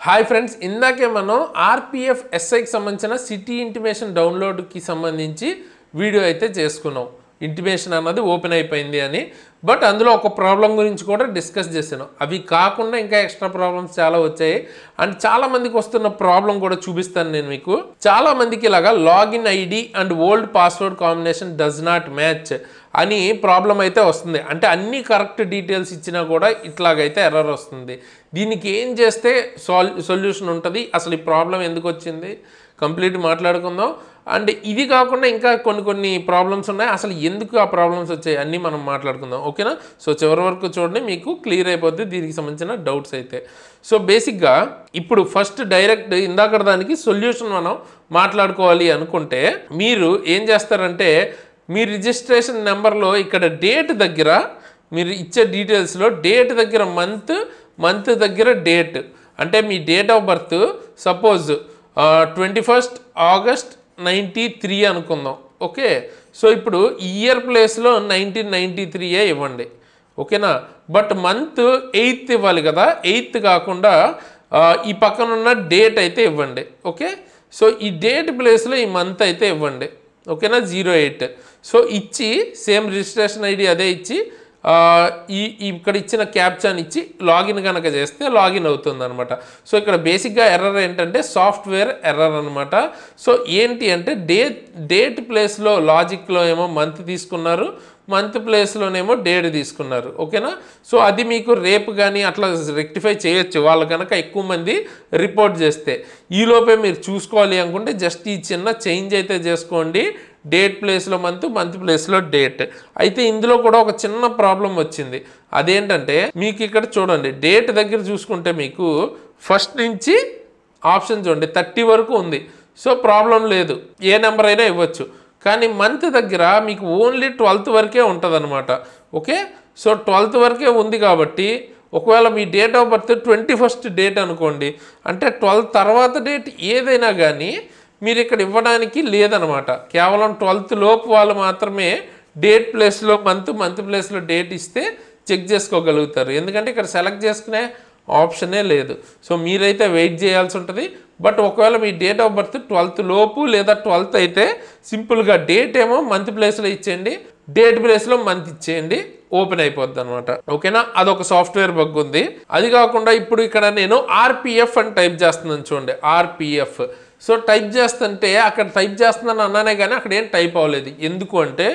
Hi friends, ఇందాకే మనం RPF ఎస్ఐకి సంబంధించిన సిటీ ఇంటిమేషన్ డౌన్లోడ్కి సంబంధించి వీడియో అయితే చేసుకున్నాం. ఇంటిమేషన్ అన్నది ఓపెన్ అయిపోయింది అని. బట్ అందులో ఒక ప్రాబ్లం గురించి కూడా డిస్కస్ చేశాను. అవి కాకుండా ఇంకా ఎక్స్ట్రా ప్రాబ్లమ్స్ చాలా వచ్చాయి. అండ్ చాలామందికి వస్తున్న ప్రాబ్లం కూడా చూపిస్తాను నేను మీకు. చాలామందికి ఇలాగా login ID and old password combination does not match అని ప్రాబ్లం అయితే వస్తుంది. అంటే అన్ని కరెక్ట్ డీటెయిల్స్ ఇచ్చినా కూడా ఇట్లాగైతే ఎర్రర్ వస్తుంది. దీనికి ఏం చేస్తే సొల్యూషన్ ఉంటుంది, అసలు ఈ ప్రాబ్లం ఎందుకు వచ్చింది కంప్లీట్ మాట్లాడుకుందాం. అండ్ ఇది కాకుండా ఇంకా కొన్ని ప్రాబ్లమ్స్ ఉన్నాయి. అసలు ఎందుకు ఆ ప్రాబ్లమ్స్ వచ్చాయి అన్నీ మనం మాట్లాడుకుందాం, ఓకేనా? సో చివరి వరకు చూడండి, మీకు క్లియర్ అయిపోద్ది దీనికి సంబంధించిన డౌట్స్ అయితే. సో బేసిక్గా ఇప్పుడు ఫస్ట్ డైరెక్ట్ ఇందాక దానికి సొల్యూషన్ మనం మాట్లాడుకోవాలి అనుకుంటే మీరు ఏం చేస్తారంటే, మీ రిజిస్ట్రేషన్ నెంబర్లో ఇక్కడ డేట్ దగ్గర మీరు ఇచ్చే డీటెయిల్స్లో డేట్ దగ్గర మంత్ దగ్గర డేట్, అంటే మీ date of birth suppose 21 August 93 అనుకుందాం, ఓకే? సో ఇప్పుడు ఇయర్ ప్లేస్లో 1993 ఇవ్వండి, ఓకేనా? బట్ మంత్ 8th ఇవ్వాలి కదా, 8th కాకుండా ఈ పక్కన ఉన్న డేట్ అయితే ఇవ్వండి, ఓకే? సో ఈ డేట్ ప్లేస్లో ఈ మంత్ అయితే ఇవ్వండి, ఓకేనా? 08. సో ఇచ్చి సేమ్ రిజిస్ట్రేషన్ ఐడి అదే ఇచ్చి ఇక్కడ ఇచ్చిన క్యాప్చాని ఇచ్చి లాగిన్ కనుక చేస్తే లాగిన్ అవుతుంది అనమాట. సో ఇక్కడ బేసిక్గా ఎర్రర్ ఏంటంటే సాఫ్ట్వేర్ ఎర్రర్ అనమాట. సో ఏంటి అంటే డేట్ ప్లేస్లో లాజిక్లో ఏమో మంత్ తీసుకున్నారు, మంత్ ప్లేస్లోనేమో డేట్ తీసుకున్నారు, ఓకేనా? సో అది మీకు రేపు కానీ అట్లా రెక్టిఫై చేయొచ్చు వాళ్ళు కనుక ఎక్కువ మంది రిపోర్ట్ చేస్తే. ఈలోపే మీరు చూసుకోవాలి అనుకుంటే జస్ట్ ఈ చిన్న చేంజ్ అయితే చేసుకోండి, డేట్ ప్లేస్లో మంత్ ప్లేస్లో డేట్. అయితే ఇందులో కూడా ఒక చిన్న ప్రాబ్లం వచ్చింది. అదేంటంటే మీకు ఇక్కడ చూడండి, డేట్ దగ్గర చూసుకుంటే మీకు ఫస్ట్ నుంచి ఆప్షన్ చూడండి 30 వరకు ఉంది. సో ప్రాబ్లం లేదు, ఏ నెంబర్ అయినా ఇవ్వచ్చు. కానీ మంత్ దగ్గర మీకు ఓన్లీ 12th వరకే ఉంటుంది అనమాట, ఓకే? సో 12th వరకే ఉంది కాబట్టి ఒకవేళ మీ date of birth 21st date అనుకోండి, అంటే 12 తర్వాత డేట్ ఏదైనా కానీ మీరు ఇక్కడ ఇవ్వడానికి లేదనమాట. కేవలం 12th లోపు వాళ్ళు మాత్రమే డేట్ ప్లేస్లో మంత్ ప్లేస్లో డేట్ ఇస్తే చెక్ చేసుకోగలుగుతారు. ఎందుకంటే ఇక్కడ సెలెక్ట్ చేసుకునే ఆప్షనే లేదు. సో మీరైతే వెయిట్ చేయాల్సి ఉంటుంది. బట్ ఒకవేళ మీ డేట్ ఆఫ్ బర్త్ 12th లోపు లేదా 12th అయితే సింపుల్గా డేట్ ఏమో మంత్ ప్లేస్లో ఇచ్చేయండి, డేట్ ప్లేస్లో మంత్ ఇచ్చేయండి, ఓపెన్ అయిపోద్ది అనమాట, ఓకేనా? అదొక సాఫ్ట్వేర్ బగ్ ఉంది. అది కాకుండా ఇప్పుడు ఇక్కడ నేను ఆర్పిఎఫ్ అని టైప్ చేస్తున్నాను చూడండి, ఆర్పిఎఫ్. సో టైప్ చేస్తుంటే అక్కడ టైప్ చేస్తున్నాను అన్నానే కానీ అక్కడ ఏం టైప్ అవ్వలేదు. ఎందుకు అంటే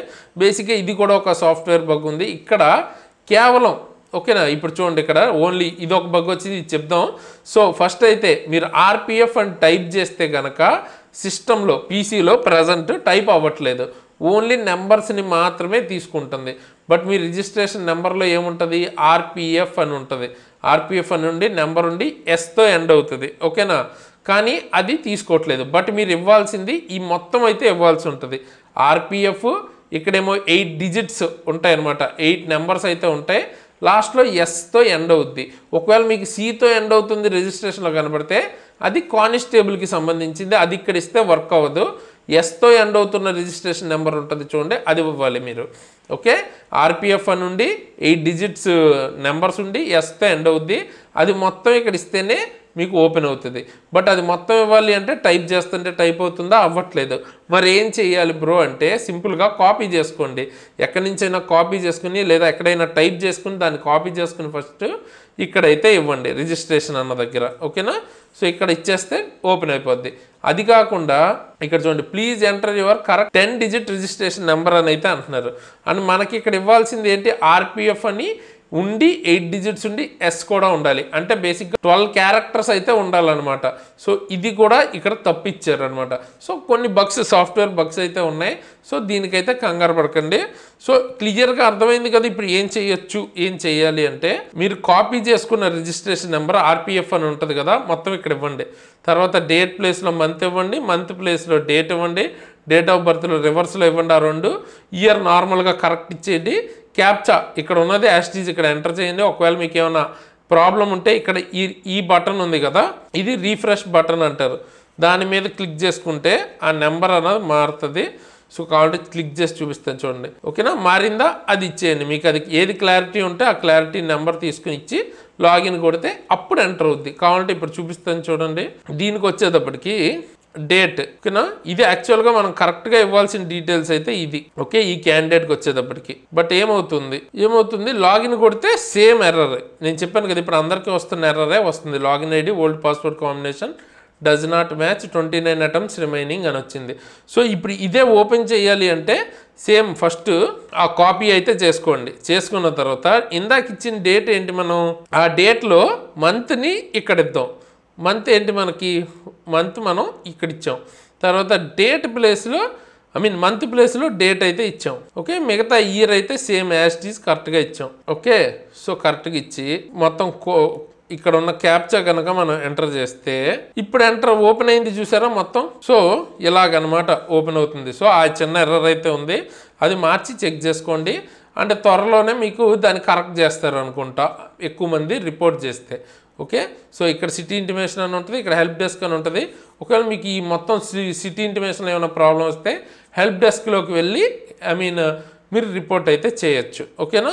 బేసిక్గా ఇది కూడా ఒక సాఫ్ట్వేర్ బగ్ ఉంది ఇక్కడ కేవలం, ఓకేనా? ఇప్పుడు చూడండి ఇక్కడ ఓన్లీ ఇది ఒక బగ్ వచ్చింది, ఇది చెప్దాం. సో ఫస్ట్ అయితే మీరు ఆర్పిఎఫ్ అని టైప్ చేస్తే కనుక సిస్టంలో పీసీలో ప్రజెంట్ టైప్ అవ్వట్లేదు, ఓన్లీ నెంబర్స్ని మాత్రమే తీసుకుంటుంది. బట్ మీ రిజిస్ట్రేషన్ నెంబర్లో ఏముంటుంది, ఆర్పిఎఫ్ అని ఉంటుంది. ఆర్పిఎఫ్ అని ఉండి నెంబర్ ఉండి ఎస్తో ఎండ్ అవుతుంది, ఓకేనా? కానీ అది తీసుకోవట్లేదు. బట్ మీరు ఇవ్వాల్సింది ఈ మొత్తం అయితే ఇవ్వాల్సి ఉంటుంది. ఆర్పిఎఫ్ ఇక్కడేమో 8 డిజిట్స్ ఉంటాయి అనమాట, 8 నెంబర్స్ అయితే ఉంటాయి. లాస్ట్లో ఎస్తో ఎండ్ అవుద్ది. ఒకవేళ మీకు సితో ఎండ్ అవుతుంది రిజిస్ట్రేషన్లో కనబడితే అది కానిస్టేబుల్కి సంబంధించింది, అది ఇక్కడ ఇస్తే వర్క్ అవ్వదు. ఎస్తో ఎండ్ అవుతున్న రిజిస్ట్రేషన్ నెంబర్ ఉంటుంది చూడండి, అది ఇవ్వాలి మీరు, ఓకే? ఆర్పిఎఫ్ అని ఉండి 8 డిజిట్స్ నెంబర్స్ ఉండి ఎస్తో ఎండ్ అవుద్ది, అది మొత్తం ఇక్కడ ఇస్తేనే మీకు ఓపెన్ అవుతుంది. బట్ అది మొత్తం ఇవ్వాలి అంటే టైప్ చేస్తుంటే టైప్ అవుతుందా, అవ్వట్లేదు. మరి ఏం చేయాలి బ్రో అంటే సింపుల్గా కాపీ చేసుకోండి, ఎక్కడి నుంచైనా కాపీ చేసుకుని లేదా ఎక్కడైనా టైప్ చేసుకుని దాన్ని కాపీ చేసుకుని ఫస్ట్ ఇక్కడైతే ఇవ్వండి రిజిస్ట్రేషన్ అన్న దగ్గర, ఓకేనా? సో ఇక్కడ ఇచ్చేస్తే ఓపెన్ అయిపోద్ది. అది కాకుండా ఇక్కడ చూడండి, please enter your correct 10 digit registration number అని అయితే అంటున్నారు. అండ్ మనకి ఇక్కడ ఇవ్వాల్సింది ఏంటి, ఆర్పిఎఫ్ అని ఉండి 8 డిజిట్స్ ఉండి ఎస్ కూడా ఉండాలి, అంటే బేసిక్గా 12 క్యారెక్టర్స్ అయితే ఉండాలన్నమాట. సో ఇది కూడా ఇక్కడ తప్పిచ్చారు అనమాట. సో కొన్ని బగ్స్, సాఫ్ట్వేర్ బగ్స్ అయితే ఉన్నాయి. సో దీనికైతే కంగారు పడకండి. సో క్లియర్గా అర్థమైంది కదా. ఇప్పుడు ఏం చేయొచ్చు, ఏం చేయాలి అంటే మీరు కాపీ చేసుకున్న రిజిస్ట్రేషన్ నెంబర్ ఆర్పిఎఫ్ అని ఉంటుంది కదా, మొత్తం ఇక్కడ ఇవ్వండి. తర్వాత డేట్ ప్లేస్లో మంత్ ఇవ్వండి, మంత్ ప్లేస్లో డేట్ ఇవ్వండి, డేట్ ఆఫ్ బర్త్లో రివర్స్లో ఇవ్వండి, ఆ 2 ఇయర్ నార్మల్గా కరెక్ట్ ఇచ్చేయండి. క్యాప్చా ఇక్కడ ఉన్నది యాస్టీజ్ ఇక్కడ ఎంటర్ చేయండి. ఒకవేళ మీకు ఏమైనా ప్రాబ్లం ఉంటే ఇక్కడ ఈ బటన్ ఉంది కదా, ఇది రీఫ్రెష్ బటన్ అంటారు, దాని మీద క్లిక్ చేసుకుంటే ఆ నెంబర్ అన్నది మారుతుంది. సో కావాలంటే క్లిక్ చేసి చూపిస్తాను చూడండి. ఓకేనా, మారిందా అది ఇచ్చేయండి. మీకు అది ఏది క్లారిటీ ఉంటే ఆ క్లారిటీ నెంబర్ తీసుకుని ఇచ్చి లాగిన్ కొడితే అప్పుడు ఎంటర్ అవుద్ది. కావాలంటే ఇప్పుడు చూపిస్తాను చూడండి. దీనికి వచ్చేటప్పటికి డేట్, ఓకేనా, ఇది యాక్చువల్గా మనం కరెక్ట్గా ఇవ్వాల్సిన డీటెయిల్స్ అయితే ఇది. ఓకే, ఈ క్యాండిడేట్కి వచ్చేటప్పటికి బట్ ఏమవుతుంది లాగిన్ కొడితే సేమ్ ఎర్రర్. నేను చెప్పాను కదా ఇప్పుడు అందరికీ వస్తున్న ఎర్రరే వస్తుంది. Login ID old password combination does not match 29 attempts remaining అని వచ్చింది. సో ఇప్పుడు ఇదే ఓపెన్ చేయాలి అంటే సేమ్ ఫస్ట్ ఆ కాపీ అయితే చేసుకోండి. చేసుకున్న తర్వాత ఇందాక ఇచ్చిన డేట్ ఏంటి, మనం ఆ డేట్లో మంత్ని ఇక్కడ ఇద్దాం. మంత్ ఏంటి మనకి, మంత్ మనం ఇక్కడ ఇచ్చాం. తర్వాత డేట్ ప్లేస్లో మంత్ ప్లేస్లో డేట్ అయితే ఇచ్చాం. ఓకే, మిగతా ఇయర్ అయితే సేమ్ యాజ్ ఇట్ ఈజ్ కరెక్ట్గా ఇచ్చాం. ఓకే, సో కరెక్ట్గా ఇచ్చి మొత్తం ఇక్కడ ఉన్న క్యాప్చా కనుక మనం ఎంటర్ చేస్తే ఇప్పుడు ఓపెన్ అయింది చూసారా మొత్తం. సో ఇలాగనమాట ఓపెన్ అవుతుంది. సో ఆ చిన్న ఎర్రర్ అయితే ఉంది, అది మార్చి చెక్ చేసుకోండి. అంటే త్వరలోనే మీకు దాన్ని కరెక్ట్ చేస్తారు అనుకుంటా, ఎక్కువ మంది రిపోర్ట్ చేస్తే. ఓకే, సో ఇక్కడ సిటీ ఇంటిమేషన్ అని ఉంటుంది, ఇక్కడ హెల్ప్ డెస్క్ అని ఉంటుంది. ఒకవేళ మీకు ఈ మొత్తం సిటీ ఇంటిమేషన్ ఏమైనా ప్రాబ్లం వస్తే హెల్ప్ డెస్క్లోకి వెళ్ళి మీరు రిపోర్ట్ అయితే చేయొచ్చు. ఓకేనా,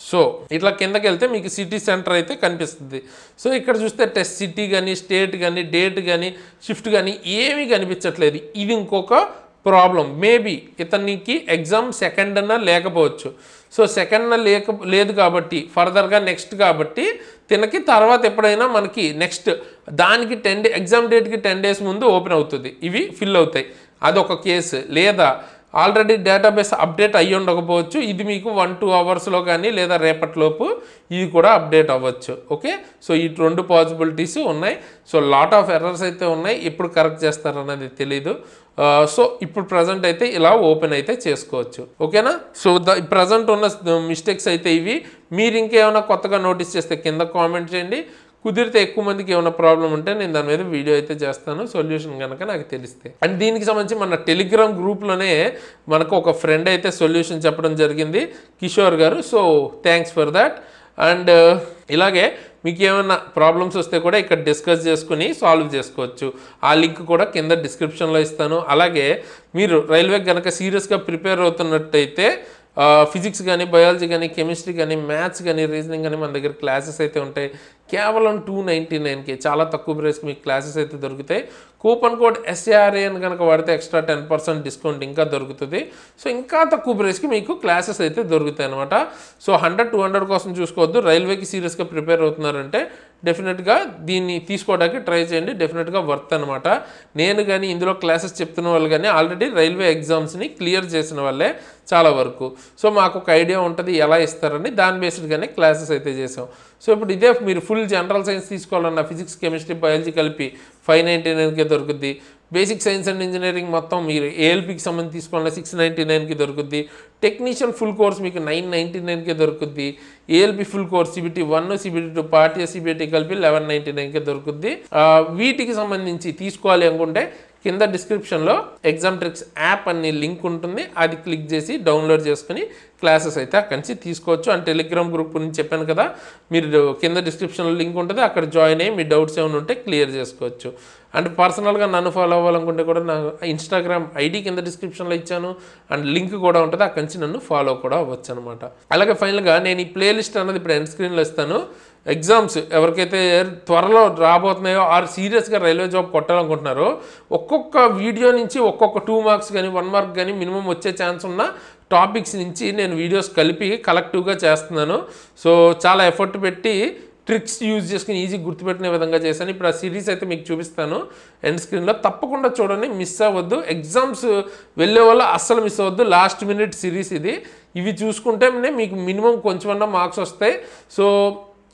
సో ఇట్లా కిందకి వెళ్తే మీకు సిటీ సెంటర్ అయితే కనిపిస్తుంది. సో ఇక్కడ చూస్తే టెస్ట్ సిటీ కానీ స్టేట్ కానీ డేట్ కానీ షిఫ్ట్ కానీ ఏమీ కనిపించట్లేదు. ఇది ఇంకొక ప్రాబ్లం. మేబీ ఇతనికి ఎగ్జామ్ సెకండ్ అన్నా లేకపోవచ్చు. సో సెకండ్ లేదు కాబట్టి ఫర్దర్గా నెక్స్ట్ కాబట్టి తినకి తర్వాత ఎప్పుడైనా మనకి నెక్స్ట్ దానికి ఎగ్జామ్ డేట్కి 10 days ముందు ఓపెన్ అవుతుంది. ఇవి ఫిల్ అవుతాయి, అదొక కేసు. లేదా ఆల్రెడీ డేటాబేస్ అప్డేట్ అయ్యి ఉండకపోవచ్చు, ఇది మీకు 1-2 అవర్స్లో కానీ లేదా రేపటిలోపు ఇది కూడా అప్డేట్ అవ్వచ్చు. ఓకే, సో ఈ 2 పాసిబిలిటీస్ ఉన్నాయి. సో లాట్ ఆఫ్ ఎర్రర్స్ అయితే ఉన్నాయి, ఎప్పుడు కరెక్ట్ చేస్తారనేది తెలీదు. సో ఇప్పుడు ప్రజెంట్ అయితే ఇలా ఓపెన్ అయితే చేసుకోవచ్చు. ఓకేనా, సో ప్రజెంట్ ఉన్న మిస్టేక్స్ అయితే ఇవి. మీరు ఇంకేమైనా కొత్తగా నోటీస్ చేస్తే కింద కామెంట్ చేయండి. కుదిరితే ఎక్కువ మందికి ఏమైనా ప్రాబ్లం ఉంటే నేను దాని మీద వీడియో అయితే చేస్తాను, సొల్యూషన్ కనుక నాకు తెలిస్తే. అండ్ దీనికి సంబంధించి మన టెలిగ్రామ్ గ్రూప్లోనే మనకు ఒక ఫ్రెండ్ అయితే సొల్యూషన్ చెప్పడం జరిగింది, కిషోర్ గారు. So thanks for that. And ఇలాగే మీకు ఏమైనా ప్రాబ్లమ్స్ వస్తే కూడా ఇక్కడ డిస్కస్ చేసుకుని సాల్వ్ చేసుకోవచ్చు. ఆ లింక్ కూడా కింద డిస్క్రిప్షన్లో ఇస్తాను. అలాగే మీరు రైల్వే కనుక సీరియస్గా ప్రిపేర్ అవుతున్నట్టయితే ఫిజిక్స్ కానీ బయాలజీ కానీ కెమిస్ట్రీ కానీ మ్యాథ్స్ కానీ రీజనింగ్ కానీ మన దగ్గర క్లాసెస్ అయితే ఉంటాయి. కేవలం 299కి చాలా తక్కువ ప్రైస్కి మీకు క్లాసెస్ అయితే దొరుకుతాయి. కూపన్ కోడ్ SARA అని కనుక వాడితే ఎక్స్ట్రా 10% డిస్కౌంట్ ఇంకా దొరుకుతుంది. సో ఇంకా తక్కువ ప్రైస్కి మీకు క్లాసెస్ అయితే దొరుకుతాయి అనమాట. సో 100-200 కోసం చూసుకోవద్దు. రైల్వేకి సీరియస్గా ప్రిపేర్ అవుతున్నారంటే డెఫినెట్గా దీన్ని తీసుకోవడానికి ట్రై చేయండి. డెఫినెట్గా వర్త్ అనమాట. నేను కానీ ఇందులో క్లాసెస్ చెప్తున్న వాళ్ళు కానీ ఆల్రెడీ రైల్వే ఎగ్జామ్స్ని క్లియర్ చేసిన వాళ్ళే చాలా వరకు. సో మాకు ఒక ఐడియా ఉంటుంది ఎలా ఇస్తారని, దాని బేస్డ్గానే క్లాసెస్ అయితే చేసాం. సో ఇప్పుడు ఇదే మీరు ఫుల్ జనరల్ సైన్స్ తీసుకోవాలన్నా ఫిజిక్స్ కెమిస్ట్రీ బయాలజీ కలిపి 599కే దొరుకుద్ది. బేసిక్ సైన్స్ అండ్ ఇంజనీరింగ్ మొత్తం మీరు ALPకి సంబంధించి తీసుకోవాలన్నా 699కి దొరుకుద్ది. టెక్నీషియన్ ఫుల్ కోర్స్ మీకు 999కే దొరుకుద్ది. ALP full course CBT 1 CBT 2 part A CBT కలిపి 1199కే దొరుకుద్ది. వీటికి సంబంధించి తీసుకోవాలి అనుకుంటే కింద డిస్క్రిప్షన్లో ఎగ్జామ్ ట్రిక్స్ యాప్ అనే లింక్ ఉంటుంది, అది క్లిక్ చేసి డౌన్లోడ్ చేసుకుని క్లాసెస్ అయితే అక్కడి నుంచి తీసుకోవచ్చు. అండ్ టెలిగ్రామ్ గ్రూప్ గురించి చెప్పాను కదా, మీరు కింద డిస్క్రిప్షన్లో లింక్ ఉంటుంది, అక్కడ జాయిన్ అయ్యి మీ డౌట్స్ ఏమైనా ఉంటే క్లియర్ చేసుకోవచ్చు. అండ్ పర్సనల్గా నన్ను ఫాలో అవ్వాలనుకుంటే కూడా నా ఇన్స్టాగ్రామ్ ID కింద డిస్క్రిప్షన్లో ఇచ్చాను, అండ్ లింక్ కూడా ఉంటుంది, అక్కడి నుంచి నన్ను ఫాలో కూడా అవ్వచ్చు అనమాట. అలాగే ఫైనల్గా నేను ఈ ప్లేలిస్ట్ అన్నది ఇప్పుడు ఎండ్ స్క్రీన్లో ఇస్తాను. ఎగ్జామ్స్ ఎవరికైతే త్వరలో రాబోతున్నాయో ఆర్ సీరియస్గా రైల్వే జాబ్ కొట్టాలనుకుంటున్నారో ఒక్కొక్క వీడియో నుంచి ఒక్కొక్క 2 మార్క్స్ కానీ 1 మార్క్ కానీ మినిమం వచ్చే ఛాన్స్ ఉన్న టాపిక్స్ నుంచి నేను వీడియోస్ కలిపి కలెక్టివ్గా చేస్తున్నాను. సో చాలా ఎఫర్ట్ పెట్టి ట్రిక్స్ యూజ్ చేసుకుని ఈజీ గుర్తుపెట్టిన విధంగా చేశాను. ఇప్పుడు ఆ సిరీస్ అయితే మీకు చూపిస్తాను ఎండ్ స్క్రీన్లో, తప్పకుండా చూడండి, మిస్ అవ్వద్దు. ఎగ్జామ్స్ వెళ్ళే వల్ల అస్సలు మిస్ అవ్వద్దు. లాస్ట్ మినిట్ సిరీస్ ఇది. ఇవి చూసుకుంటేనే మీకు మినిమం కొంచెమన్నా మార్క్స్ వస్తాయి. సో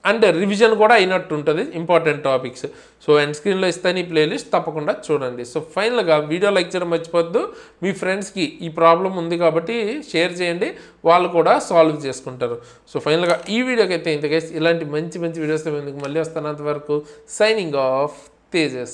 అండ్ రివిజన్ కూడా అయినట్టు ఉంటుంది ఇంపార్టెంట్ టాపిక్స్. సో ఎండ్ స్క్రీన్లో ఇస్తాను ఈ ప్లేలిస్ట్, తప్పకుండా చూడండి. సో ఫైనల్గా వీడియో లైక్ చేయడం మర్చిపోద్దు. మీ ఫ్రెండ్స్కి ఈ ప్రాబ్లం ఉంది కాబట్టి షేర్ చేయండి, వాళ్ళు కూడా సాల్వ్ చేసుకుంటారు. సో ఫైనల్గా ఈ వీడియోకి అయితే ఇంతకేసి ఇలాంటి మంచి వీడియోస్ మళ్ళీ వస్తాను. అంతవరకు సైనింగ్ ఆఫ్ తేజస్.